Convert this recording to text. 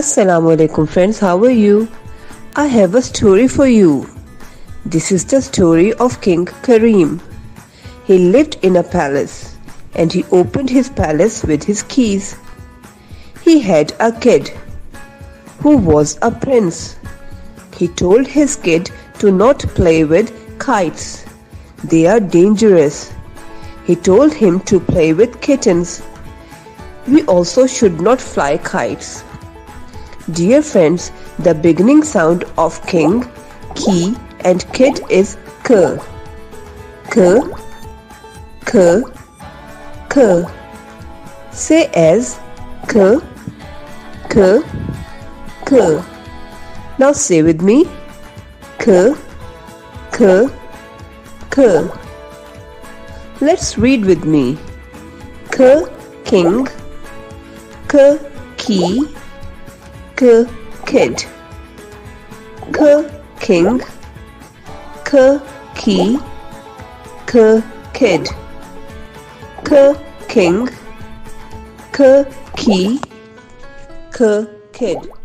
Assalamu alaikum friends, how are you? I have a story for you. This is the story of King Karim. He lived in a palace and he opened his palace with his keys. He had a kid who was a prince. He told his kid to not play with kites. They are dangerous. He told him to play with kittens. We also should not fly kites. Dear friends, the beginning sound of king, key and kid is k. K, k, k. Say as k, k, k. Now say with me k, k, k. Let's read with me. K, king, k, key, k, kid. K, king, k, key, k, kid. K, king, k, key, k, kid.